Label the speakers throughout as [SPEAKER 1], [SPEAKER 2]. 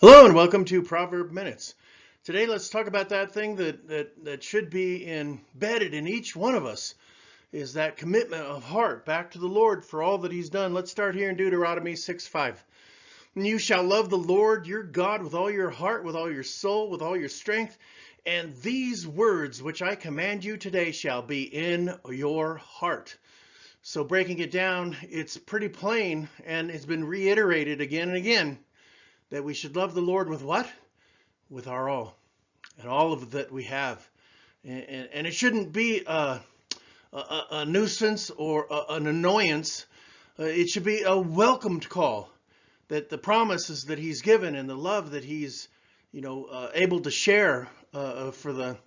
[SPEAKER 1] Hello and welcome to Proverb Minutes. Today let's talk about that thing that should be embedded in each one of us is that commitment of heart back to the Lord for all that he's done. Let's start here in Deuteronomy 6:5. And you shall love the Lord your God with all your heart, with all your soul, with all your strength, and these words which I command you today shall be in your heart. So breaking it down, it's pretty plain and it's been reiterated again and again that we should love the Lord with what? With our all and all of that we have. And it shouldn't be a nuisance or an annoyance. It should be a welcomed call that the promises that he's given and the love that he's able to share for the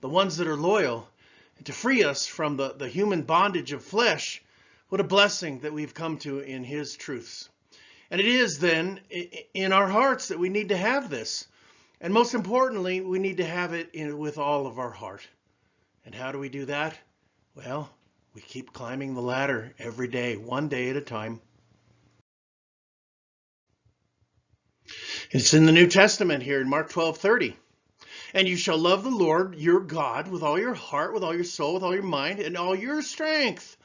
[SPEAKER 1] ones that are loyal and to free us from the human bondage of flesh. What a blessing that we've come to in his truths. And it is then in our hearts that we need to have this. And most importantly, we need to have it with all of our heart. And how do we do that? Well, we keep climbing the ladder every day, one day at a time. It's in the New Testament here in Mark 12:30. And you shall love the Lord your God with all your heart, with all your soul, with all your mind, and all your strength.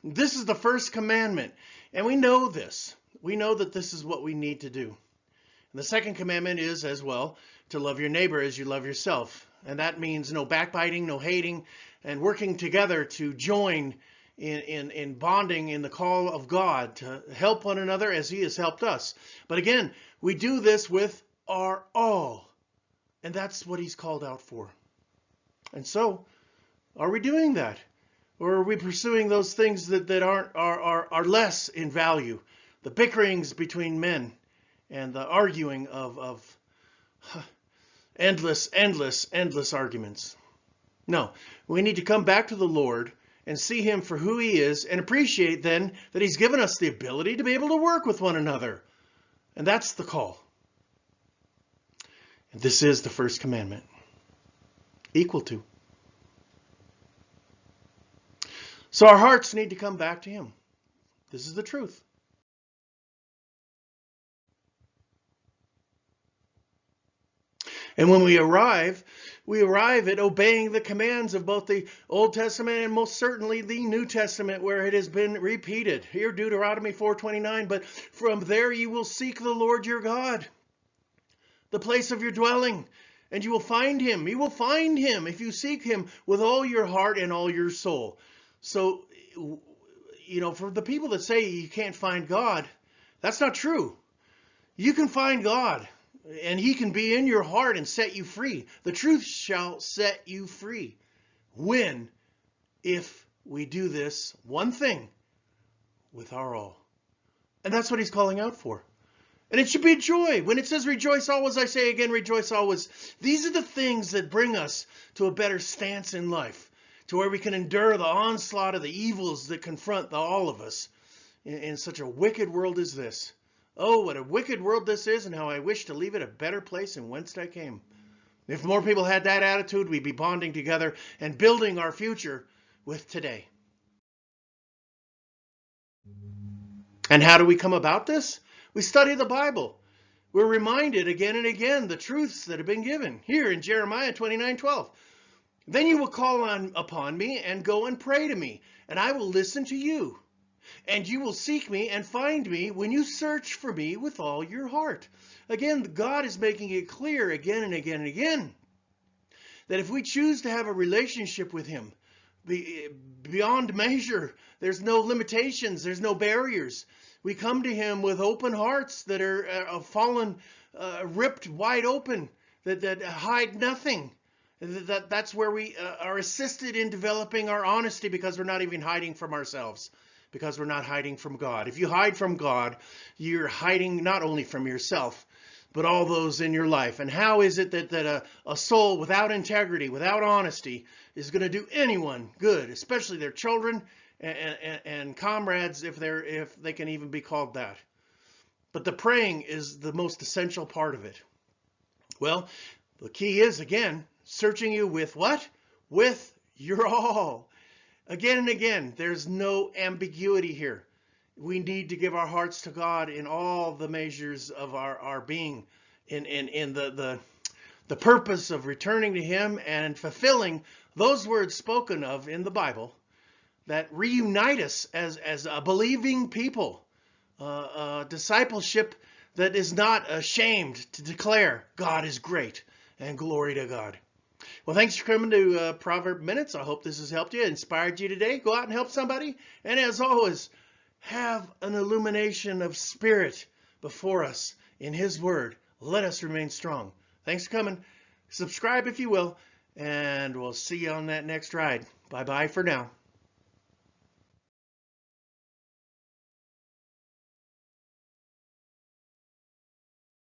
[SPEAKER 1] This is the first commandment. And we know this. We know that this is what we need to do. And the second commandment is as well to love your neighbor as you love yourself. And that means no backbiting, no hating, and working together to join in bonding in the call of God to help one another as he has helped us. But again, we do this with our all. And that's what he's called out for. And so, are we doing that? Or are we pursuing those things that are less in value? The bickerings between men and the arguing of endless arguments. No, we need to come back to the Lord and see him for who he is and appreciate then that he's given us the ability to be able to work with one another. And that's the call. And this is the first commandment. Equal to. So our hearts need to come back to him. This is the truth. And when we arrive at obeying the commands of both the Old Testament and most certainly the New Testament, where it has been repeated. Here, Deuteronomy 4:29, but from there you will seek the Lord your God, the place of your dwelling, and you will find him. You will find him if you seek him with all your heart and all your soul. So, for the people that say you can't find God, that's not true. You can find God. And he can be in your heart and set you free. The truth shall set you free. If we do this one thing with our all. And that's what he's calling out for. And it should be joy. When it says rejoice always, I say again, rejoice always. These are the things that bring us to a better stance in life, to where we can endure the onslaught of the evils that confront all of us in such a wicked world as this. Oh, what a wicked world this is, and how I wish to leave it a better place than whence I came. If more people had that attitude, we'd be bonding together and building our future with today. And how do we come about this? We study the Bible. We're reminded again and again the truths that have been given. Here in Jeremiah 29:12. Then you will call upon me and go and pray to me, and I will listen to you. And you will seek me and find me when you search for me with all your heart. Again, God is making it clear again and again and again that if we choose to have a relationship with him beyond measure, there's no limitations, there's no barriers. We come to him with open hearts that are fallen, ripped wide open, that hide nothing. That's where we are assisted in developing our honesty, because we're not even hiding from ourselves. Because we're not hiding from God. If you hide from God, you're hiding not only from yourself, but all those in your life. And how is it that a soul without integrity, without honesty, is going to do anyone good, especially their children and comrades, if they can even be called that? But the praying is the most essential part of it. Well, the key is, again, searching you with what? With your all. Again and again, there's no ambiguity here. We need to give our hearts to God in all the measures of our being, in the purpose of returning to him and fulfilling those words spoken of in the Bible that reunite us as a believing people, discipleship that is not ashamed to declare God is great and glory to God. Well, thanks for coming to Proverb Minutes. I hope this has helped you, inspired you today. Go out and help somebody. And as always, have an illumination of spirit before us in his word. Let us remain strong. Thanks for coming. Subscribe if you will, and we'll see you on that next ride. Bye-bye for now.